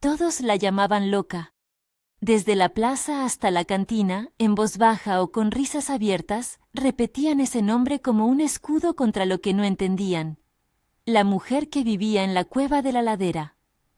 Todos la llamaban loca. Desde la plaza hasta la cantina, en voz baja o con risas abiertas, repetían ese nombre como un escudo contra lo que no entendían. La mujer que vivía en la cueva de la ladera,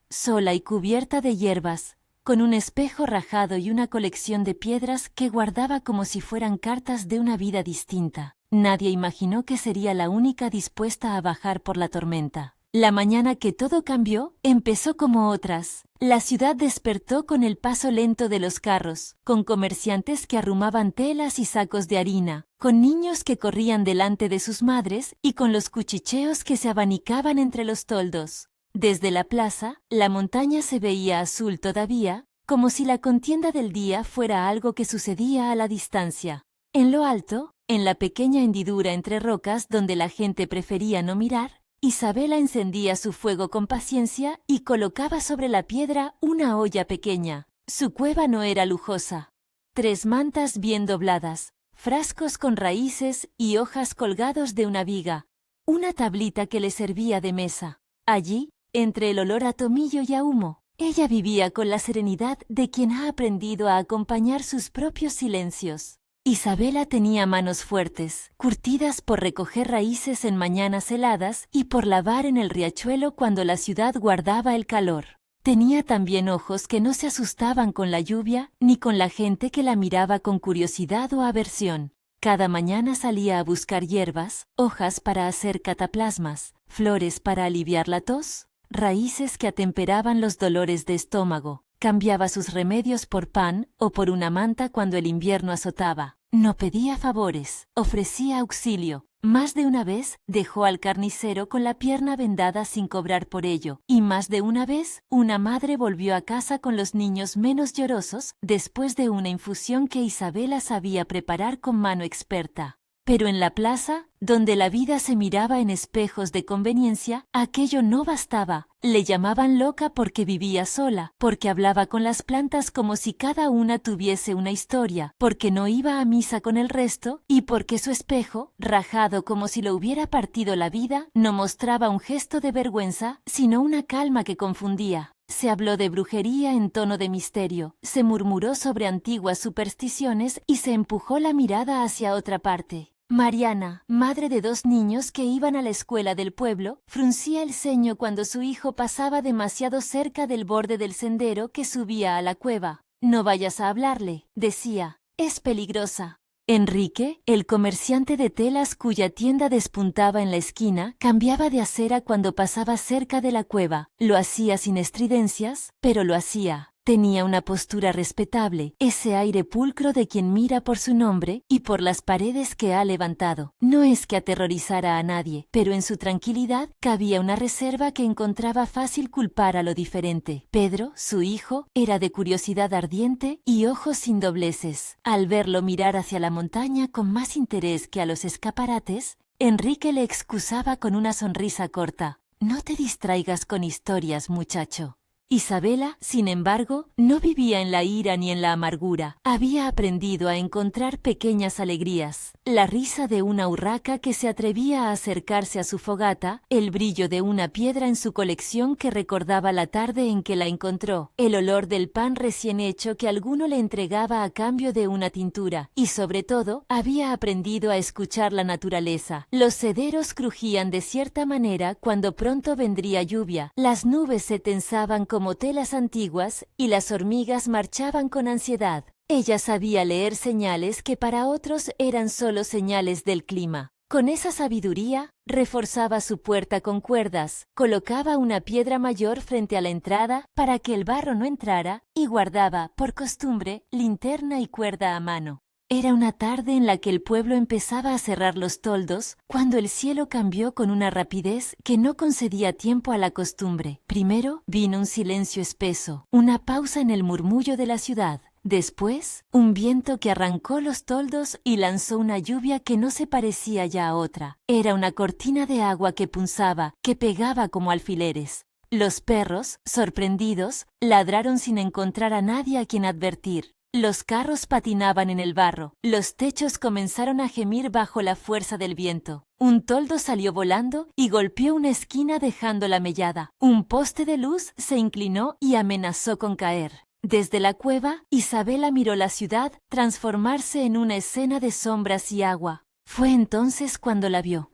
sola y cubierta de hierbas, con un espejo rajado y una colección de piedras que guardaba como si fueran cartas de una vida distinta. Nadie imaginó que sería la única dispuesta a bajar por la tormenta. La mañana que todo cambió, empezó como otras. La ciudad despertó con el paso lento de los carros, con comerciantes que arrumaban telas y sacos de harina, con niños que corrían delante de sus madres y con los cuchicheos que se abanicaban entre los toldos. Desde la plaza, la montaña se veía azul todavía, como si la contienda del día fuera algo que sucedía a la distancia. En lo alto, en la pequeña hendidura entre rocas donde la gente prefería no mirar, Isabela encendía su fuego con paciencia y colocaba sobre la piedra una olla pequeña. Su cueva no era lujosa. 3 mantas bien dobladas, frascos con raíces y hojas colgados de una viga, una tablita que le servía de mesa. Allí, entre el olor a tomillo y a humo, ella vivía con la serenidad de quien ha aprendido a acompañar sus propios silencios. Isabela tenía manos fuertes, curtidas por recoger raíces en mañanas heladas y por lavar en el riachuelo cuando la ciudad guardaba el calor. Tenía también ojos que no se asustaban con la lluvia ni con la gente que la miraba con curiosidad o aversión. Cada mañana salía a buscar hierbas, hojas para hacer cataplasmas, flores para aliviar la tos, raíces que atemperaban los dolores de estómago. Cambiaba sus remedios por pan o por una manta cuando el invierno azotaba. No pedía favores, ofrecía auxilio. Más de una vez dejó al carnicero con la pierna vendada sin cobrar por ello, y más de una vez una madre volvió a casa con los niños menos llorosos después de una infusión que Isabela sabía preparar con mano experta. Pero en la plaza, donde la vida se miraba en espejos de conveniencia, aquello no bastaba. Le llamaban loca porque vivía sola, porque hablaba con las plantas como si cada una tuviese una historia, porque no iba a misa con el resto y porque su espejo, rajado como si lo hubiera partido la vida, no mostraba un gesto de vergüenza, sino una calma que confundía. Se habló de brujería en tono de misterio, se murmuró sobre antiguas supersticiones y se empujó la mirada hacia otra parte. Mariana, madre de 2 niños que iban a la escuela del pueblo, fruncía el ceño cuando su hijo pasaba demasiado cerca del borde del sendero que subía a la cueva. «No vayas a hablarle», decía, «es peligrosa». Enrique, el comerciante de telas cuya tienda despuntaba en la esquina, cambiaba de acera cuando pasaba cerca de la cueva. Lo hacía sin estridencias, pero lo hacía. Tenía una postura respetable, ese aire pulcro de quien mira por su nombre y por las paredes que ha levantado. No es que aterrorizara a nadie, pero en su tranquilidad cabía una reserva que encontraba fácil culpar a lo diferente. Pedro, su hijo, era de curiosidad ardiente y ojos sin dobleces. Al verlo mirar hacia la montaña con más interés que a los escaparates, Enrique le excusaba con una sonrisa corta. «No te distraigas con historias, muchacho». Isabela, sin embargo, no vivía en la ira ni en la amargura. Había aprendido a encontrar pequeñas alegrías. La risa de una urraca que se atrevía a acercarse a su fogata, el brillo de una piedra en su colección que recordaba la tarde en que la encontró, el olor del pan recién hecho que alguno le entregaba a cambio de una tintura. Y sobre todo, había aprendido a escuchar la naturaleza. Los cederos crujían de cierta manera cuando pronto vendría lluvia. Las nubes se tensaban como telas antiguas y las hormigas marchaban con ansiedad. Ella sabía leer señales que para otros eran solo señales del clima. Con esa sabiduría, reforzaba su puerta con cuerdas, colocaba una piedra mayor frente a la entrada para que el barro no entrara y guardaba, por costumbre, linterna y cuerda a mano. Era una tarde en la que el pueblo empezaba a cerrar los toldos, cuando el cielo cambió con una rapidez que no concedía tiempo a la costumbre. Primero vino un silencio espeso, una pausa en el murmullo de la ciudad. Después, un viento que arrancó los toldos y lanzó una lluvia que no se parecía ya a otra. Era una cortina de agua que punzaba, que pegaba como alfileres. Los perros, sorprendidos, ladraron sin encontrar a nadie a quien advertir. Los carros patinaban en el barro, los techos comenzaron a gemir bajo la fuerza del viento. Un toldo salió volando y golpeó una esquina dejándola mellada. Un poste de luz se inclinó y amenazó con caer. Desde la cueva, Isabela miró la ciudad transformarse en una escena de sombras y agua. Fue entonces cuando la vio.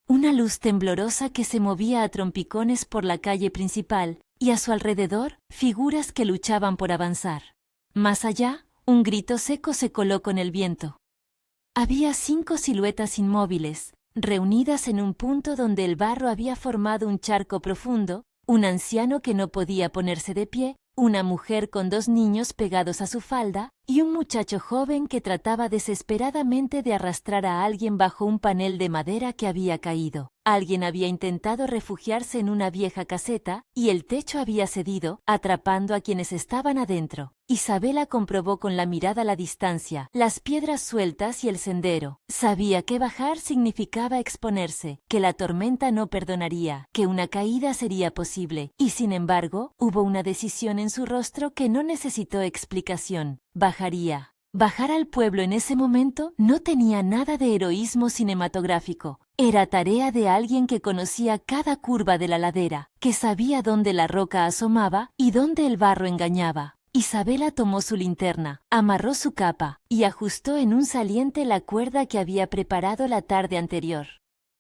Una luz temblorosa que se movía a trompicones por la calle principal, y a su alrededor, figuras que luchaban por avanzar. Más allá, un grito seco se coló con el viento. Había 5 siluetas inmóviles, reunidas en un punto donde el barro había formado un charco profundo, un anciano que no podía ponerse de pie, una mujer con 2 niños pegados a su falda, y un muchacho joven que trataba desesperadamente de arrastrar a alguien bajo un panel de madera que había caído. Alguien había intentado refugiarse en una vieja caseta, y el techo había cedido, atrapando a quienes estaban adentro. Isabela comprobó con la mirada la distancia, las piedras sueltas y el sendero. Sabía que bajar significaba exponerse, que la tormenta no perdonaría, que una caída sería posible, y sin embargo, hubo una decisión en su rostro que no necesitó explicación. Bajaría. Bajar al pueblo en ese momento no tenía nada de heroísmo cinematográfico. Era tarea de alguien que conocía cada curva de la ladera, que sabía dónde la roca asomaba y dónde el barro engañaba. Isabela tomó su linterna, amarró su capa y ajustó en un saliente la cuerda que había preparado la tarde anterior.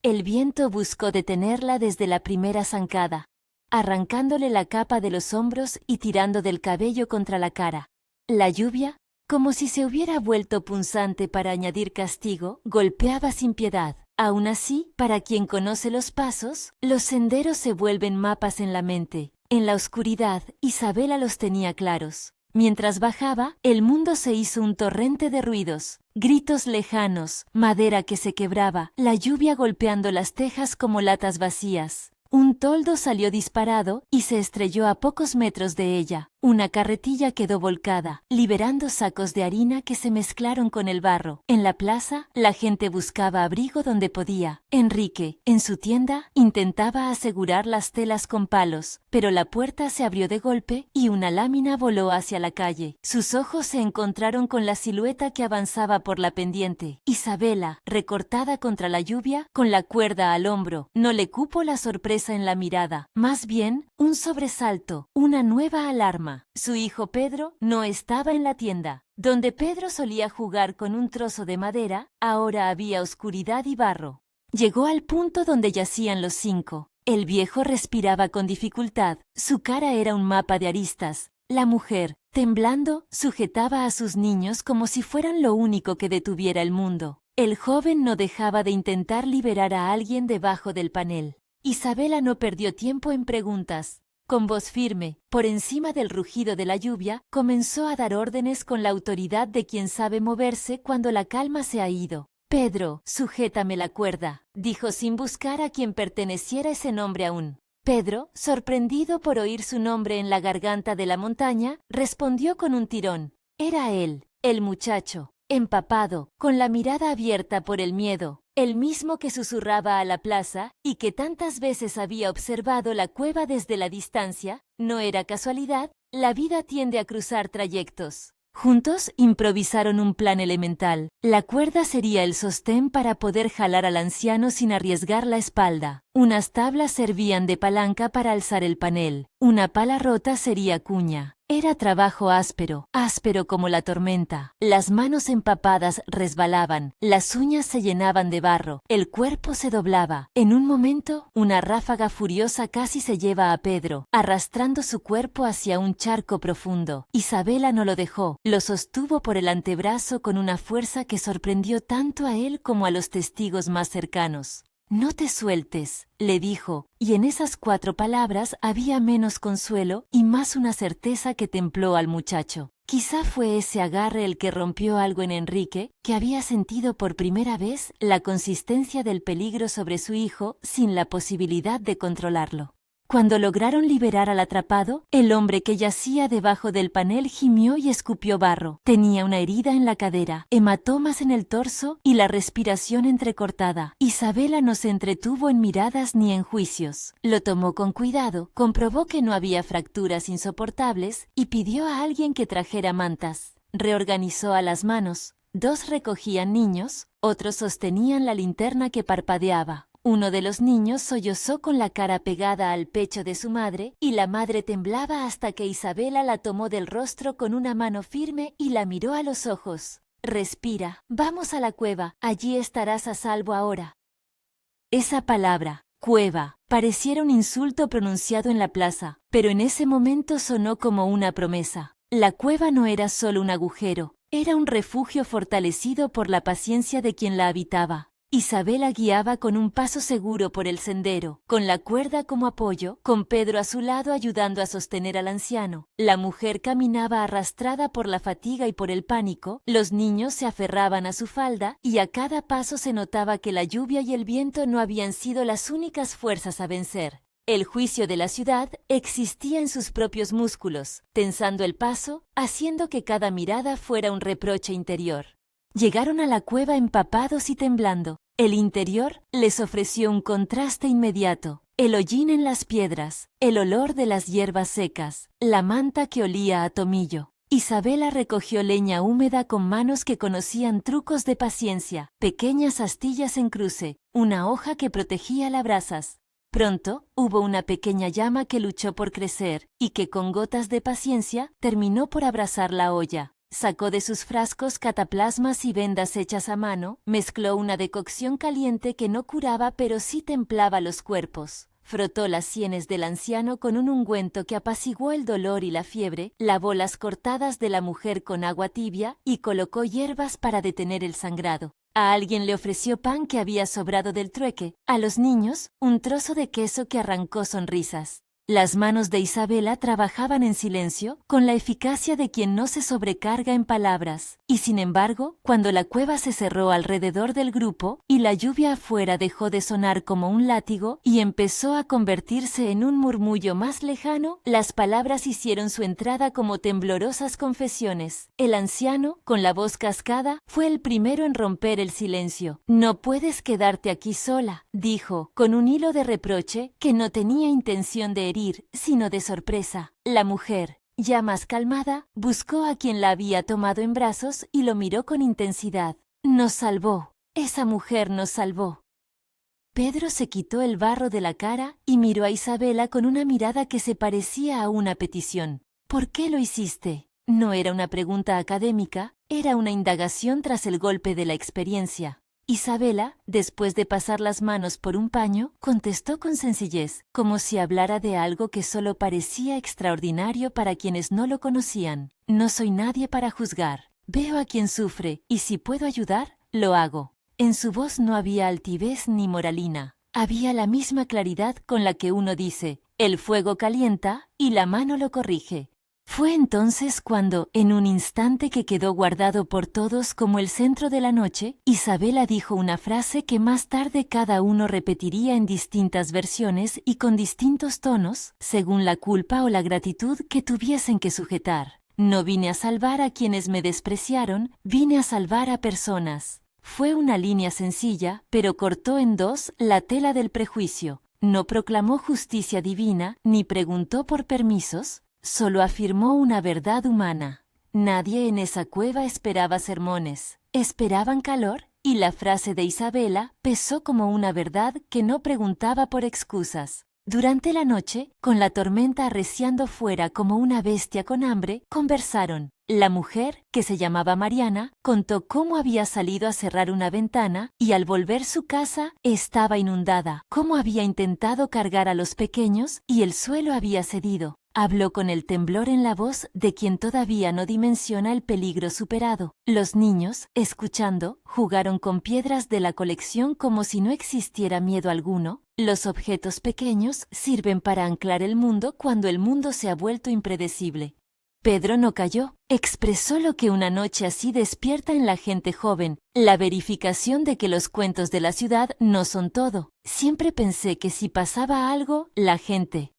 El viento buscó detenerla desde la primera zancada, arrancándole la capa de los hombros y tirando del cabello contra la cara. La lluvia, como si se hubiera vuelto punzante para añadir castigo, golpeaba sin piedad. Aún así, para quien conoce los pasos, los senderos se vuelven mapas en la mente. En la oscuridad, Isabela los tenía claros. Mientras bajaba, el mundo se hizo un torrente de ruidos, gritos lejanos, madera que se quebraba, la lluvia golpeando las tejas como latas vacías. Un toldo salió disparado y se estrelló a pocos metros de ella. Una carretilla quedó volcada, liberando sacos de harina que se mezclaron con el barro. En la plaza, la gente buscaba abrigo donde podía. Enrique, en su tienda, intentaba asegurar las telas con palos, pero la puerta se abrió de golpe y una lámina voló hacia la calle. Sus ojos se encontraron con la silueta que avanzaba por la pendiente. Isabela, recortada contra la lluvia, con la cuerda al hombro. No le cupo la sorpresa en la mirada, más bien, un sobresalto, una nueva alarma. Su hijo Pedro no estaba en la tienda. Donde Pedro solía jugar con un trozo de madera, ahora había oscuridad y barro. Llegó al punto donde yacían los 5. El viejo respiraba con dificultad, su cara era un mapa de aristas. La mujer, temblando, sujetaba a sus niños como si fueran lo único que detuviera el mundo. El joven no dejaba de intentar liberar a alguien debajo del panel. Isabela no perdió tiempo en preguntas. Con voz firme, por encima del rugido de la lluvia, comenzó a dar órdenes con la autoridad de quien sabe moverse cuando la calma se ha ido. «Pedro, sujétame la cuerda», dijo sin buscar a quien perteneciera ese nombre aún. Pedro, sorprendido por oír su nombre en la garganta de la montaña, respondió con un tirón. Era él, el muchacho, empapado, con la mirada abierta por el miedo. El mismo que susurraba a la plaza y que tantas veces había observado la cueva desde la distancia. No era casualidad, la vida tiende a cruzar trayectos. Juntos improvisaron un plan elemental. La cuerda sería el sostén para poder jalar al anciano sin arriesgar la espalda. Unas tablas servían de palanca para alzar el panel. Una pala rota sería cuña. Era trabajo áspero, áspero como la tormenta. Las manos empapadas resbalaban, las uñas se llenaban de barro, el cuerpo se doblaba. En un momento, una ráfaga furiosa casi se lleva a Pedro, arrastrando su cuerpo hacia un charco profundo. Isabela no lo dejó, lo sostuvo por el antebrazo con una fuerza que sorprendió tanto a él como a los testigos más cercanos. «No te sueltes», le dijo, y en esas 4 palabras había menos consuelo y más una certeza que templó al muchacho. Quizá fue ese agarre el que rompió algo en Enrique, que había sentido por primera vez la consistencia del peligro sobre su hijo sin la posibilidad de controlarlo. Cuando lograron liberar al atrapado, el hombre que yacía debajo del panel gimió y escupió barro. Tenía una herida en la cadera, hematomas en el torso y la respiración entrecortada. Isabela no se entretuvo en miradas ni en juicios. Lo tomó con cuidado, comprobó que no había fracturas insoportables y pidió a alguien que trajera mantas. Reorganizó a las manos. 2 recogían niños, otros sostenían la linterna que parpadeaba. Uno de los niños sollozó con la cara pegada al pecho de su madre, y la madre temblaba hasta que Isabela la tomó del rostro con una mano firme y la miró a los ojos. Respira, vamos a la cueva, allí estarás a salvo ahora. Esa palabra, cueva, pareciera un insulto pronunciado en la plaza, pero en ese momento sonó como una promesa. La cueva no era solo un agujero, era un refugio fortalecido por la paciencia de quien la habitaba. Isabela guiaba con un paso seguro por el sendero, con la cuerda como apoyo, con Pedro a su lado ayudando a sostener al anciano. La mujer caminaba arrastrada por la fatiga y por el pánico, los niños se aferraban a su falda, y a cada paso se notaba que la lluvia y el viento no habían sido las únicas fuerzas a vencer. El juicio de la ciudad existía en sus propios músculos, tensando el paso, haciendo que cada mirada fuera un reproche interior. Llegaron a la cueva empapados y temblando. El interior les ofreció un contraste inmediato. El hollín en las piedras, el olor de las hierbas secas, la manta que olía a tomillo. Isabela recogió leña húmeda con manos que conocían trucos de paciencia, pequeñas astillas en cruce, una hoja que protegía las brasas. Pronto, hubo una pequeña llama que luchó por crecer, y que con gotas de paciencia terminó por abrasar la olla. Sacó de sus frascos cataplasmas y vendas hechas a mano, mezcló una decocción caliente que no curaba pero sí templaba los cuerpos. Frotó las sienes del anciano con un ungüento que apaciguó el dolor y la fiebre, lavó las cortadas de la mujer con agua tibia y colocó hierbas para detener el sangrado. A alguien le ofreció pan que había sobrado del trueque, a los niños un trozo de queso que arrancó sonrisas. Las manos de Isabela trabajaban en silencio, con la eficacia de quien no se sobrecarga en palabras, y sin embargo, cuando la cueva se cerró alrededor del grupo y la lluvia afuera dejó de sonar como un látigo y empezó a convertirse en un murmullo más lejano, las palabras hicieron su entrada como temblorosas confesiones. El anciano, con la voz cascada, fue el primero en romper el silencio. «No puedes quedarte aquí sola», dijo, con un hilo de reproche que no tenía intención de herir, sino de sorpresa. La mujer, ya más calmada, buscó a quien la había tomado en brazos y lo miró con intensidad. «Nos salvó. Esa mujer nos salvó». Pedro se quitó el barro de la cara y miró a Isabela con una mirada que se parecía a una petición. «¿Por qué lo hiciste?». No era una pregunta académica, era una indagación tras el golpe de la experiencia. Isabela, después de pasar las manos por un paño, contestó con sencillez, como si hablara de algo que solo parecía extraordinario para quienes no lo conocían. «No soy nadie para juzgar. Veo a quien sufre, y si puedo ayudar, lo hago». En su voz no había altivez ni moralina. Había la misma claridad con la que uno dice, «El fuego calienta y la mano lo corrige». Fue entonces cuando, en un instante que quedó guardado por todos como el centro de la noche, Isabela dijo una frase que más tarde cada uno repetiría en distintas versiones y con distintos tonos, según la culpa o la gratitud que tuviesen que sujetar. «No vine a salvar a quienes me despreciaron, vine a salvar a personas». Fue una línea sencilla, pero cortó en dos la tela del prejuicio. No proclamó justicia divina, ni preguntó por permisos, solo afirmó una verdad humana. Nadie en esa cueva esperaba sermones, esperaban calor, y la frase de Isabela pesó como una verdad que no preguntaba por excusas. Durante la noche, con la tormenta arreciando fuera como una bestia con hambre, conversaron. La mujer, que se llamaba Mariana, contó cómo había salido a cerrar una ventana y al volver su casa estaba inundada, cómo había intentado cargar a los pequeños y el suelo había cedido. Habló con el temblor en la voz de quien todavía no dimensiona el peligro superado. Los niños, escuchando, jugaron con piedras de la colección como si no existiera miedo alguno. Los objetos pequeños sirven para anclar el mundo cuando el mundo se ha vuelto impredecible. Pedro no cayó, expresó lo que una noche así despierta en la gente joven, la verificación de que los cuentos de la ciudad no son todo. Siempre pensé que si pasaba algo, la gente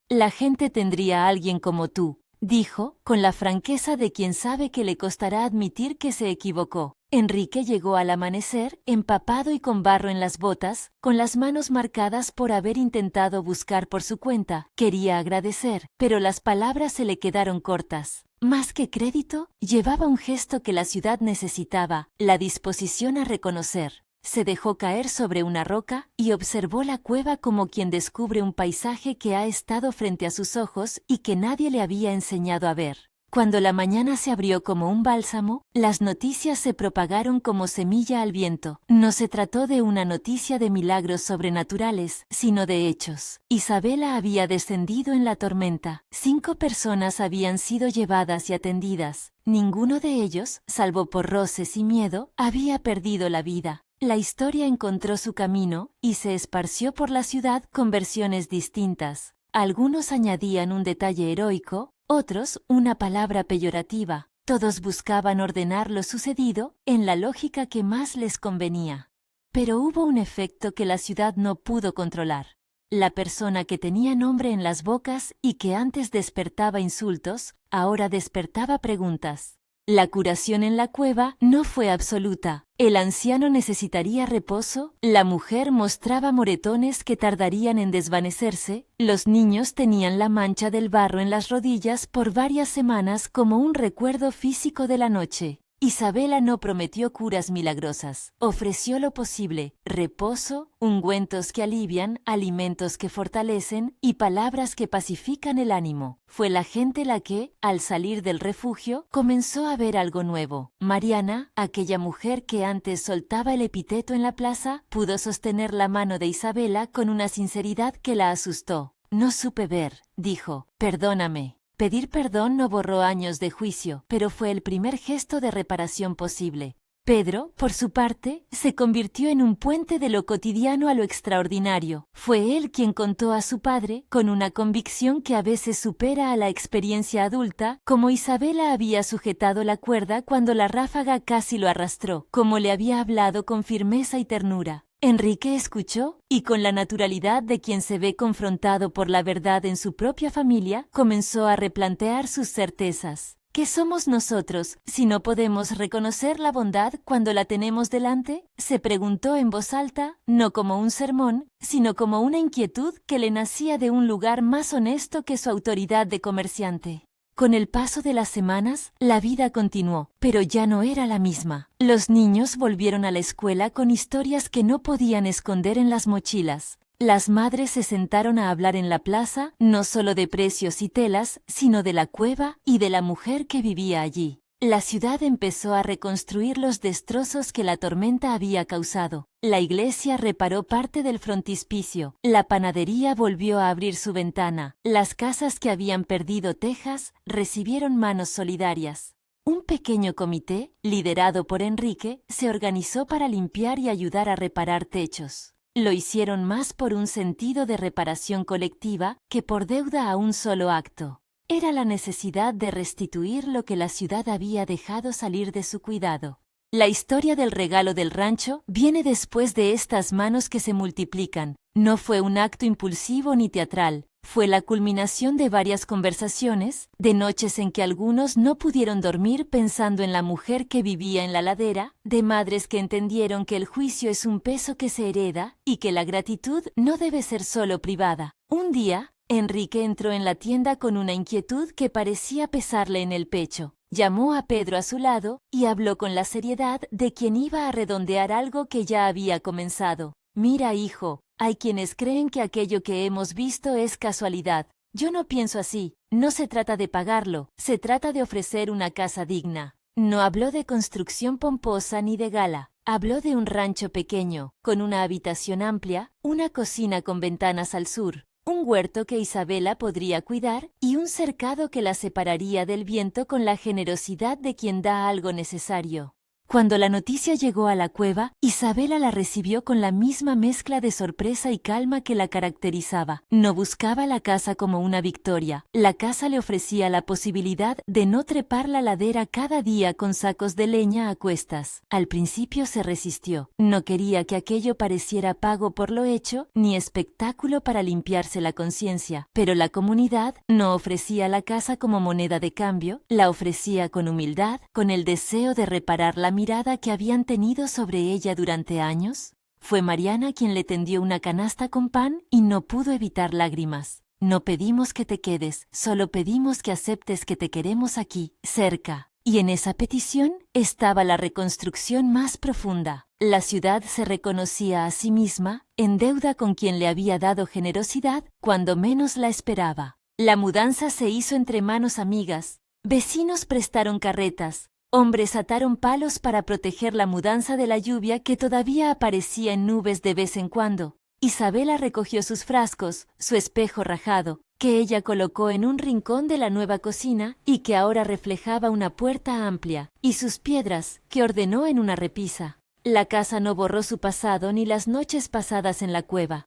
tendría a alguien como tú. dijo, con la franqueza de quien sabe que le costará admitir que se equivocó. Enrique llegó al amanecer, empapado y con barro en las botas, con las manos marcadas por haber intentado buscar por su cuenta. Quería agradecer, pero las palabras se le quedaron cortas. Más que crédito, llevaba un gesto que la ciudad necesitaba, la disposición a reconocer. Se dejó caer sobre una roca y observó la cueva como quien descubre un paisaje que ha estado frente a sus ojos y que nadie le había enseñado a ver. Cuando la mañana se abrió como un bálsamo, las noticias se propagaron como semilla al viento. No se trató de una noticia de milagros sobrenaturales, sino de hechos. Isabela había descendido en la tormenta. 5 personas habían sido llevadas y atendidas. Ninguno de ellos, salvo por roces y miedo, había perdido la vida. La historia encontró su camino y se esparció por la ciudad con versiones distintas. Algunos añadían un detalle heroico, otros una palabra peyorativa. Todos buscaban ordenar lo sucedido en la lógica que más les convenía. Pero hubo un efecto que la ciudad no pudo controlar. La persona que tenía nombre en las bocas y que antes despertaba insultos, ahora despertaba preguntas. La curación en la cueva no fue absoluta. El anciano necesitaría reposo, la mujer mostraba moretones que tardarían en desvanecerse, los niños tenían la mancha del barro en las rodillas por varias semanas como un recuerdo físico de la noche. Isabela no prometió curas milagrosas, ofreció lo posible: reposo, ungüentos que alivian, alimentos que fortalecen y palabras que pacifican el ánimo. Fue la gente la que, al salir del refugio, comenzó a ver algo nuevo. Mariana, aquella mujer que antes soltaba el epíteto en la plaza, pudo sostener la mano de Isabela con una sinceridad que la asustó. No supe ver, dijo, perdóname. Pedir perdón no borró años de juicio, pero fue el primer gesto de reparación posible. Pedro, por su parte, se convirtió en un puente de lo cotidiano a lo extraordinario. Fue él quien contó a su padre, con una convicción que a veces supera a la experiencia adulta, cómo Isabela había sujetado la cuerda cuando la ráfaga casi lo arrastró, cómo le había hablado con firmeza y ternura. Enrique escuchó, y con la naturalidad de quien se ve confrontado por la verdad en su propia familia, comenzó a replantear sus certezas. ¿Qué somos nosotros, si no podemos reconocer la bondad cuando la tenemos delante? Se preguntó en voz alta, no como un sermón, sino como una inquietud que le nacía de un lugar más honesto que su autoridad de comerciante. Con el paso de las semanas, la vida continuó, pero ya no era la misma. Los niños volvieron a la escuela con historias que no podían esconder en las mochilas. Las madres se sentaron a hablar en la plaza, no solo de precios y telas, sino de la cueva y de la mujer que vivía allí. La ciudad empezó a reconstruir los destrozos que la tormenta había causado. La iglesia reparó parte del frontispicio, la panadería volvió a abrir su ventana, las casas que habían perdido tejas recibieron manos solidarias. Un pequeño comité, liderado por Enrique, se organizó para limpiar y ayudar a reparar techos. Lo hicieron más por un sentido de reparación colectiva que por deuda a un solo acto. Era la necesidad de restituir lo que la ciudad había dejado salir de su cuidado. La historia del regalo del rancho viene después de estas manos que se multiplican. No fue un acto impulsivo ni teatral, fue la culminación de varias conversaciones, de noches en que algunos no pudieron dormir pensando en la mujer que vivía en la ladera, de madres que entendieron que el juicio es un peso que se hereda y que la gratitud no debe ser solo privada. Un día, Enrique entró en la tienda con una inquietud que parecía pesarle en el pecho. Llamó a Pedro a su lado y habló con la seriedad de quien iba a redondear algo que ya había comenzado. Mira, hijo, hay quienes creen que aquello que hemos visto es casualidad. Yo no pienso así. No se trata de pagarlo, se trata de ofrecer una casa digna. No habló de construcción pomposa ni de gala. Habló de un rancho pequeño, con una habitación amplia, una cocina con ventanas al sur, un huerto que Isabela podría cuidar y un cercado que la separaría del viento con la generosidad de quien da algo necesario. Cuando la noticia llegó a la cueva, Isabela la recibió con la misma mezcla de sorpresa y calma que la caracterizaba. No buscaba la casa como una victoria. La casa le ofrecía la posibilidad de no trepar la ladera cada día con sacos de leña a cuestas. Al principio se resistió. No quería que aquello pareciera pago por lo hecho, ni espectáculo para limpiarse la conciencia. Pero la comunidad no ofrecía la casa como moneda de cambio, la ofrecía con humildad, con el deseo de reparar la mirada que habían tenido sobre ella durante años. Fue Mariana quien le tendió una canasta con pan y no pudo evitar lágrimas. No pedimos que te quedes, solo pedimos que aceptes que te queremos aquí, cerca. Y en esa petición estaba la reconstrucción más profunda. La ciudad se reconocía a sí misma, en deuda con quien le había dado generosidad cuando menos la esperaba. La mudanza se hizo entre manos amigas. Vecinos prestaron carretas. Hombres ataron palos para proteger la mudanza de la lluvia que todavía aparecía en nubes de vez en cuando. Isabela recogió sus frascos, su espejo rajado, que ella colocó en un rincón de la nueva cocina y que ahora reflejaba una puerta amplia, y sus piedras, que ordenó en una repisa. La casa no borró su pasado ni las noches pasadas en la cueva.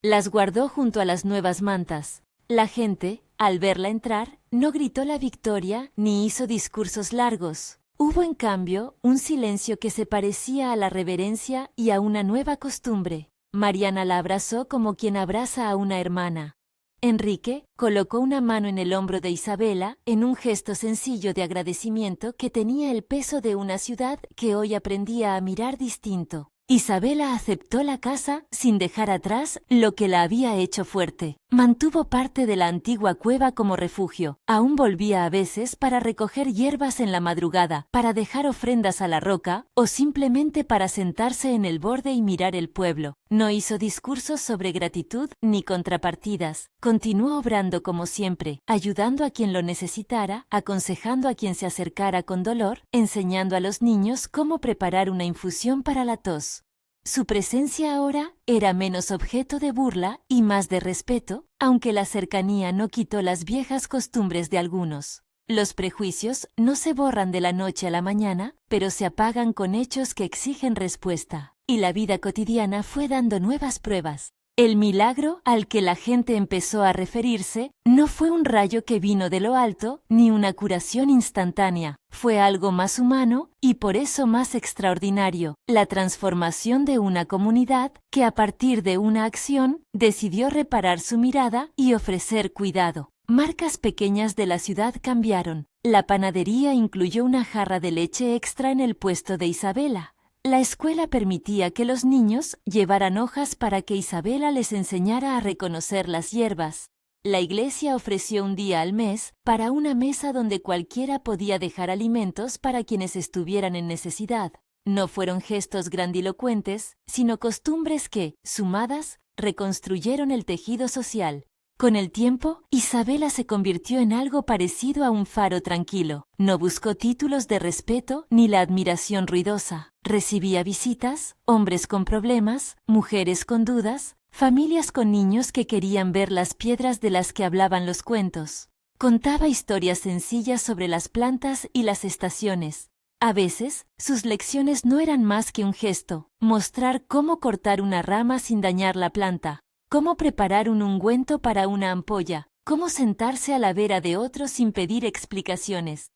Las guardó junto a las nuevas mantas. La gente, al verla entrar, no gritó la victoria ni hizo discursos largos. Hubo, en cambio, un silencio que se parecía a la reverencia y a una nueva costumbre. Mariana la abrazó como quien abraza a una hermana. Enrique colocó una mano en el hombro de Isabela en un gesto sencillo de agradecimiento que tenía el peso de una ciudad que hoy aprendía a mirar distinto. Isabela aceptó la casa sin dejar atrás lo que la había hecho fuerte. Mantuvo parte de la antigua cueva como refugio. Aún volvía a veces para recoger hierbas en la madrugada, para dejar ofrendas a la roca o simplemente para sentarse en el borde y mirar el pueblo. No hizo discursos sobre gratitud ni contrapartidas. Continuó obrando como siempre, ayudando a quien lo necesitara, aconsejando a quien se acercara con dolor, enseñando a los niños cómo preparar una infusión para la tos. Su presencia ahora era menos objeto de burla y más de respeto, aunque la cercanía no quitó las viejas costumbres de algunos. Los prejuicios no se borran de la noche a la mañana, pero se apagan con hechos que exigen respuesta, y la vida cotidiana fue dando nuevas pruebas. El milagro al que la gente empezó a referirse no fue un rayo que vino de lo alto, ni una curación instantánea. Fue algo más humano y por eso más extraordinario, la transformación de una comunidad que a partir de una acción decidió reparar su mirada y ofrecer cuidado. Marcas pequeñas de la ciudad cambiaron. La panadería incluyó una jarra de leche extra en el puesto de Isabela. La escuela permitía que los niños llevaran hojas para que Isabela les enseñara a reconocer las hierbas. La iglesia ofreció un día al mes para una mesa donde cualquiera podía dejar alimentos para quienes estuvieran en necesidad. No fueron gestos grandilocuentes, sino costumbres que, sumadas, reconstruyeron el tejido social. Con el tiempo, Isabela se convirtió en algo parecido a un faro tranquilo. No buscó títulos de respeto ni la admiración ruidosa. Recibía visitas, hombres con problemas, mujeres con dudas, familias con niños que querían ver las piedras de las que hablaban los cuentos. Contaba historias sencillas sobre las plantas y las estaciones. A veces, sus lecciones no eran más que un gesto, mostrar cómo cortar una rama sin dañar la planta. Cómo preparar un ungüento para una ampolla, cómo sentarse a la vera de otro sin pedir explicaciones.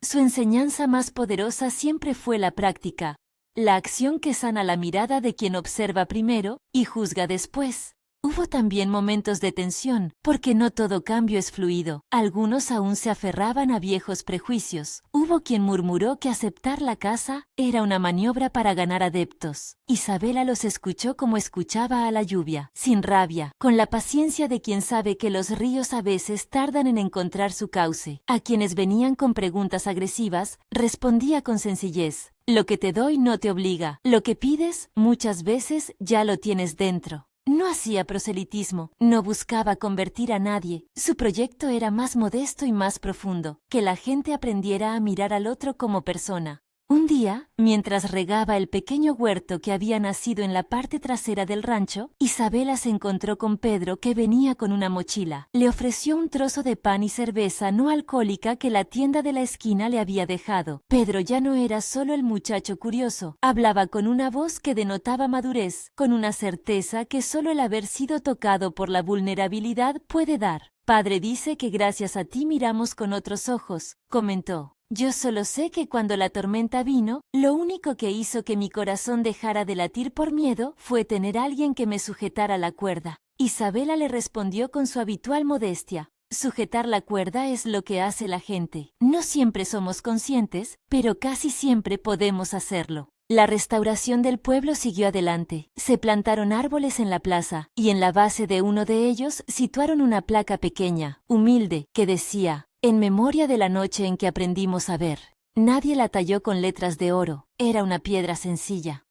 Su enseñanza más poderosa siempre fue la práctica, la acción que sana la mirada de quien observa primero y juzga después. Hubo también momentos de tensión, porque no todo cambio es fluido. Algunos aún se aferraban a viejos prejuicios. Hubo quien murmuró que aceptar la casa era una maniobra para ganar adeptos. Isabela los escuchó como escuchaba a la lluvia, sin rabia, con la paciencia de quien sabe que los ríos a veces tardan en encontrar su cauce. A quienes venían con preguntas agresivas, respondía con sencillez: lo que te doy no te obliga, lo que pides muchas veces ya lo tienes dentro. No hacía proselitismo, no buscaba convertir a nadie. Su proyecto era más modesto y más profundo, que la gente aprendiera a mirar al otro como persona. Un día, mientras regaba el pequeño huerto que había nacido en la parte trasera del rancho, Isabela se encontró con Pedro, que venía con una mochila. Le ofreció un trozo de pan y cerveza no alcohólica que la tienda de la esquina le había dejado. Pedro ya no era solo el muchacho curioso. Hablaba con una voz que denotaba madurez, con una certeza que solo el haber sido tocado por la vulnerabilidad puede dar. Padre dice que gracias a ti miramos con otros ojos, comentó. Yo solo sé que cuando la tormenta vino, lo único que hizo que mi corazón dejara de latir por miedo fue tener a alguien que me sujetara la cuerda. Isabela le respondió con su habitual modestia. Sujetar la cuerda es lo que hace la gente. No siempre somos conscientes, pero casi siempre podemos hacerlo. La restauración del pueblo siguió adelante. Se plantaron árboles en la plaza, y en la base de uno de ellos situaron una placa pequeña, humilde, que decía: en memoria de la noche en que aprendimos a ver. Nadie la talló con letras de oro, era una piedra sencilla.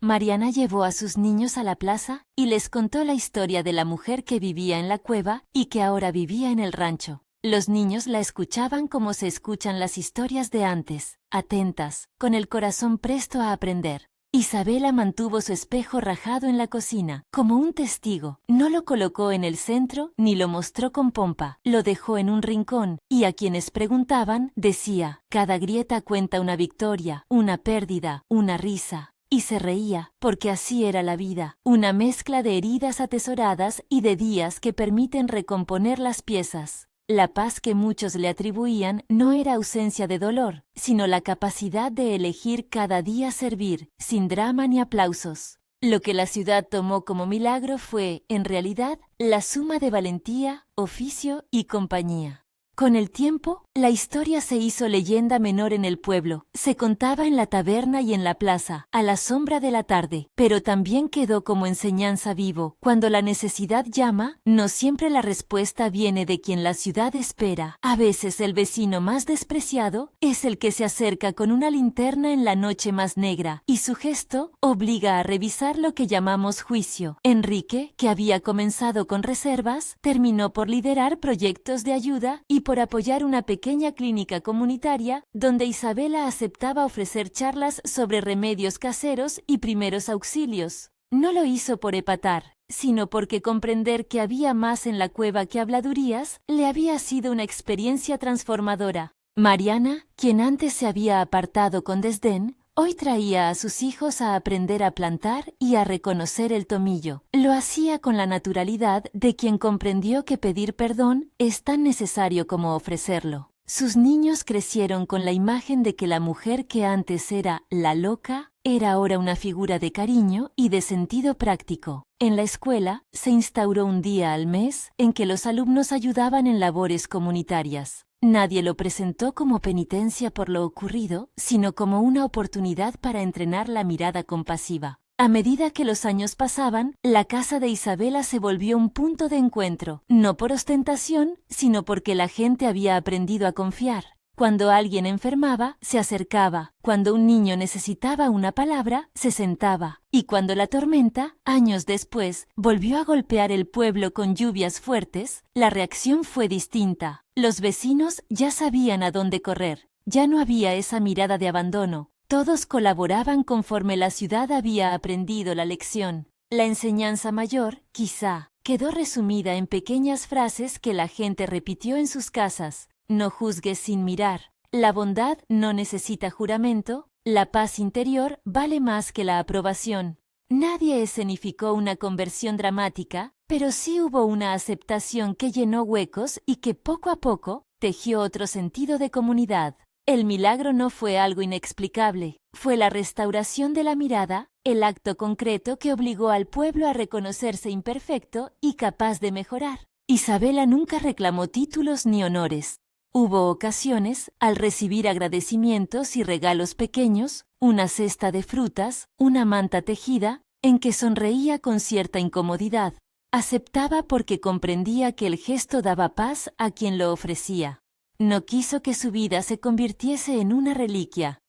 Mariana llevó a sus niños a la plaza y les contó la historia de la mujer que vivía en la cueva y que ahora vivía en el rancho. Los niños la escuchaban como se escuchan las historias de antes, atentas, con el corazón presto a aprender. Isabela mantuvo su espejo rajado en la cocina, como un testigo. No lo colocó en el centro ni lo mostró con pompa. Lo dejó en un rincón, y a quienes preguntaban, decía: cada grieta cuenta una victoria, una pérdida, una risa. Y se reía, porque así era la vida, una mezcla de heridas atesoradas y de días que permiten recomponer las piezas. La paz que muchos le atribuían no era ausencia de dolor, sino la capacidad de elegir cada día servir, sin drama ni aplausos. Lo que la ciudad tomó como milagro fue, en realidad, la suma de valentía, oficio y compañía. Con el tiempo, la historia se hizo leyenda menor en el pueblo. Se contaba en la taberna y en la plaza, a la sombra de la tarde, pero también quedó como enseñanza vivo. Cuando la necesidad llama, no siempre la respuesta viene de quien la ciudad espera. A veces el vecino más despreciado es el que se acerca con una linterna en la noche más negra, y su gesto obliga a revisar lo que llamamos juicio. Enrique, que había comenzado con reservas, terminó por liderar proyectos de ayuda y por apoyar una pequeña clínica comunitaria donde Isabela aceptaba ofrecer charlas sobre remedios caseros y primeros auxilios. No lo hizo por epatar, sino porque comprender que había más en la cueva que habladurías le había sido una experiencia transformadora. Mariana, quien antes se había apartado con desdén, hoy traía a sus hijos a aprender a plantar y a reconocer el tomillo. Lo hacía con la naturalidad de quien comprendió que pedir perdón es tan necesario como ofrecerlo. Sus niños crecieron con la imagen de que la mujer que antes era la loca, era ahora una figura de cariño y de sentido práctico. En la escuela se instauró un día al mes en que los alumnos ayudaban en labores comunitarias. Nadie lo presentó como penitencia por lo ocurrido, sino como una oportunidad para entrenar la mirada compasiva. A medida que los años pasaban, la casa de Isabela se volvió un punto de encuentro, no por ostentación, sino porque la gente había aprendido a confiar. Cuando alguien enfermaba, se acercaba. Cuando un niño necesitaba una palabra, se sentaba. Y cuando la tormenta, años después, volvió a golpear el pueblo con lluvias fuertes, la reacción fue distinta. Los vecinos ya sabían a dónde correr. Ya no había esa mirada de abandono. Todos colaboraban conforme la ciudad había aprendido la lección. La enseñanza mayor, quizá, quedó resumida en pequeñas frases que la gente repitió en sus casas. No juzgues sin mirar. La bondad no necesita juramento. La paz interior vale más que la aprobación. Nadie escenificó una conversión dramática, pero sí hubo una aceptación que llenó huecos y que poco a poco tejió otro sentido de comunidad. El milagro no fue algo inexplicable, fue la restauración de la mirada, el acto concreto que obligó al pueblo a reconocerse imperfecto y capaz de mejorar. Isabela nunca reclamó títulos ni honores. Hubo ocasiones, al recibir agradecimientos y regalos pequeños, una cesta de frutas, una manta tejida, en que sonreía con cierta incomodidad. Aceptaba porque comprendía que el gesto daba paz a quien lo ofrecía. No quiso que su vida se convirtiese en una reliquia.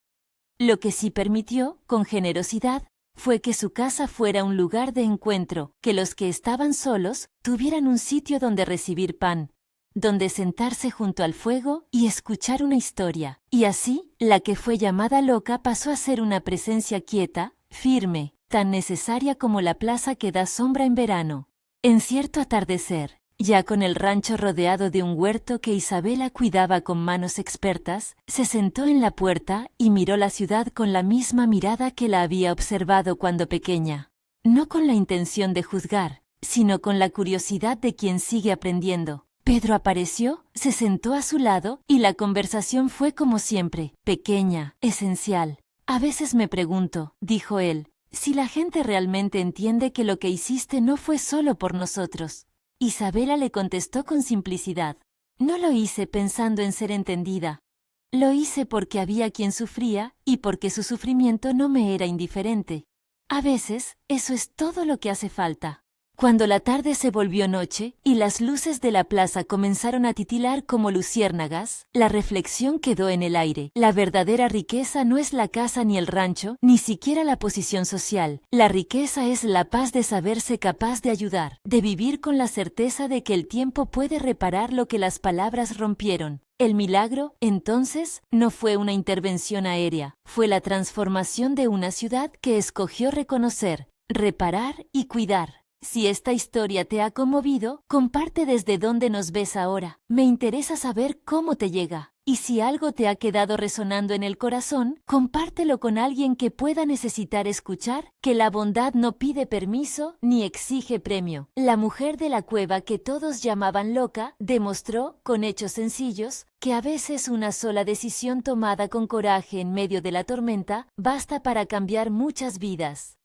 Lo que sí permitió, con generosidad, fue que su casa fuera un lugar de encuentro, que los que estaban solos tuvieran un sitio donde recibir pan. donde sentarse junto al fuego y escuchar una historia. Y así, la que fue llamada loca pasó a ser una presencia quieta, firme, tan necesaria como la plaza que da sombra en verano. En cierto atardecer, ya con el rancho rodeado de un huerto que Isabela cuidaba con manos expertas, se sentó en la puerta y miró la ciudad con la misma mirada que la había observado cuando pequeña. No con la intención de juzgar, sino con la curiosidad de quien sigue aprendiendo. Pedro apareció, se sentó a su lado y la conversación fue como siempre, pequeña, esencial. A veces me pregunto, dijo él, si la gente realmente entiende que lo que hiciste no fue solo por nosotros. Isabela le contestó con simplicidad. No lo hice pensando en ser entendida. Lo hice porque había quien sufría y porque su sufrimiento no me era indiferente. A veces, eso es todo lo que hace falta. Cuando la tarde se volvió noche y las luces de la plaza comenzaron a titilar como luciérnagas, la reflexión quedó en el aire. La verdadera riqueza no es la casa ni el rancho, ni siquiera la posición social. La riqueza es la paz de saberse capaz de ayudar, de vivir con la certeza de que el tiempo puede reparar lo que las palabras rompieron. El milagro, entonces, no fue una intervención aérea, fue la transformación de una ciudad que escogió reconocer, reparar y cuidar. Si esta historia te ha conmovido, comparte desde dónde nos ves ahora. Me interesa saber cómo te llega. Y si algo te ha quedado resonando en el corazón, compártelo con alguien que pueda necesitar escuchar que la bondad no pide permiso ni exige premio. La mujer de la cueva que todos llamaban loca demostró, con hechos sencillos, que a veces una sola decisión tomada con coraje en medio de la tormenta basta para cambiar muchas vidas.